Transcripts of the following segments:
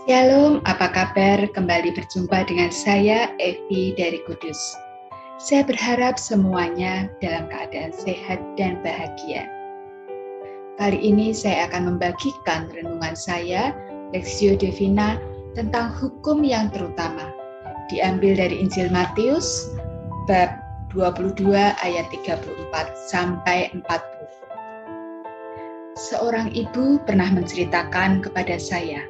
Shalom, apa kabar? Kembali berjumpa dengan saya, Evi dari Kudus. Saya berharap semuanya dalam keadaan sehat dan bahagia. Kali ini saya akan membagikan renungan saya, Lectio Divina, tentang hukum yang terutama. Diambil dari Injil Matius, bab 22 ayat 34 sampai 40. Seorang ibu pernah menceritakan kepada saya,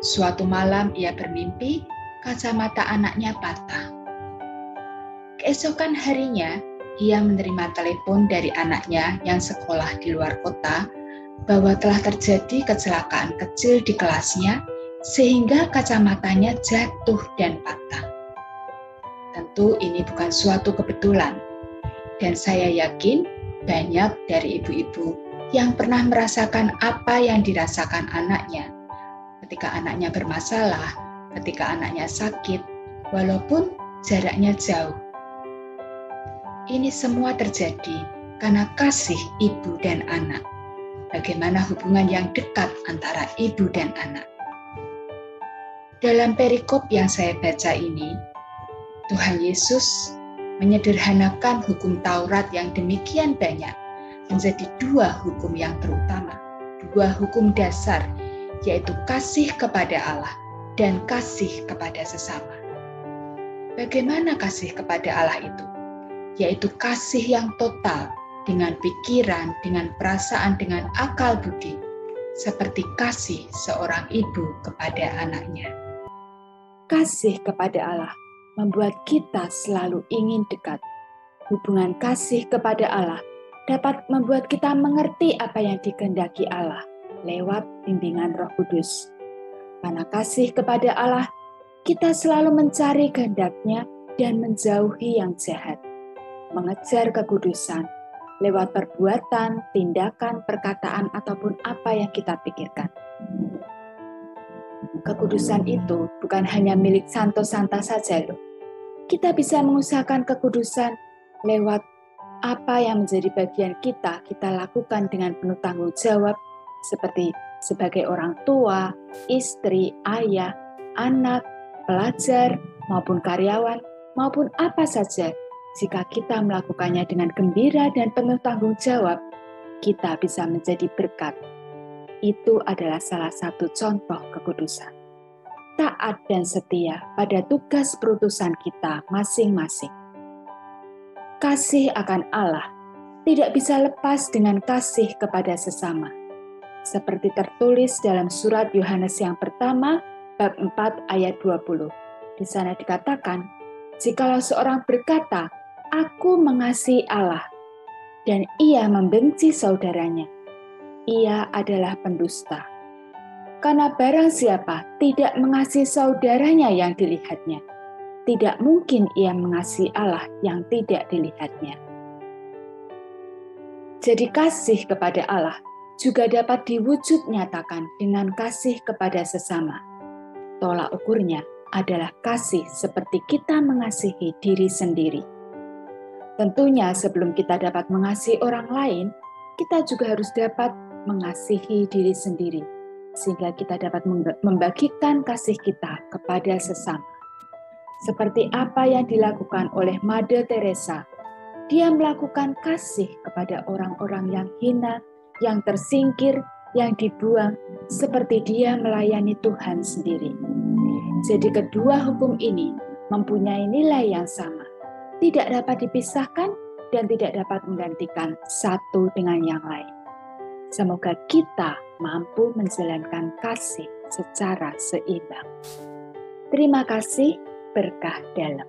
suatu malam ia bermimpi kacamata anaknya patah. Keesokan harinya, ia menerima telepon dari anaknya yang sekolah di luar kota bahwa telah terjadi kecelakaan kecil di kelasnya sehingga kacamatanya jatuh dan patah. Tentu ini bukan suatu kebetulan, dan saya yakin banyak dari ibu-ibu yang pernah merasakan apa yang dirasakan anaknya ketika anaknya bermasalah, ketika anaknya sakit, walaupun jaraknya jauh. Ini semua terjadi karena kasih ibu dan anak. Bagaimana hubungan yang dekat antara ibu dan anak. Dalam perikop yang saya baca ini, Tuhan Yesus menyederhanakan hukum Taurat yang demikian banyak menjadi dua hukum yang terutama, dua hukum dasar, yaitu kasih kepada Allah dan kasih kepada sesama. Bagaimana kasih kepada Allah itu? Yaitu kasih yang total dengan pikiran, dengan perasaan, dengan akal budi, seperti kasih seorang ibu kepada anaknya. Kasih kepada Allah membuat kita selalu ingin dekat. Hubungan kasih kepada Allah dapat membuat kita mengerti apa yang dikehendaki Allah lewat bimbingan Roh Kudus. Karena kasih kepada Allah, kita selalu mencari kehendak-Nya dan menjauhi yang jahat. Mengejar kekudusan lewat perbuatan, tindakan, perkataan, ataupun apa yang kita pikirkan. Kekudusan itu bukan hanya milik Santo-Santa saja loh. Kita bisa mengusahakan kekudusan lewat apa yang menjadi bagian kita lakukan dengan penuh tanggung jawab, seperti sebagai orang tua, istri, ayah, anak, pelajar, maupun karyawan, maupun apa saja. Jika kita melakukannya dengan gembira dan penuh tanggung jawab, kita bisa menjadi berkat. Itu adalah salah satu contoh kekudusan. Taat dan setia pada tugas perutusan kita masing-masing. Kasih akan Allah tidak bisa lepas dengan kasih kepada sesama. Seperti tertulis dalam surat Yohanes yang pertama, bab 4 ayat 20. Di sana dikatakan, jikalau seorang berkata, aku mengasihi Allah, dan ia membenci saudaranya, ia adalah pendusta. Karena barang siapa tidak mengasihi saudaranya yang dilihatnya, tidak mungkin ia mengasihi Allah yang tidak dilihatnya. Jadi kasih kepada Allah juga dapat diwujud nyatakan dengan kasih kepada sesama. Tolak ukurnya adalah kasih seperti kita mengasihi diri sendiri. Tentunya sebelum kita dapat mengasihi orang lain, kita juga harus dapat mengasihi diri sendiri, sehingga kita dapat membagikan kasih kita kepada sesama. Seperti apa yang dilakukan oleh Mother Teresa, dia melakukan kasih kepada orang-orang yang hina, yang tersingkir, yang dibuang, seperti dia melayani Tuhan sendiri. Jadi kedua hukum ini mempunyai nilai yang sama, tidak dapat dipisahkan dan tidak dapat menggantikan satu dengan yang lain. Semoga kita mampu menjalankan kasih secara seimbang. Terima kasih, berkah dalam.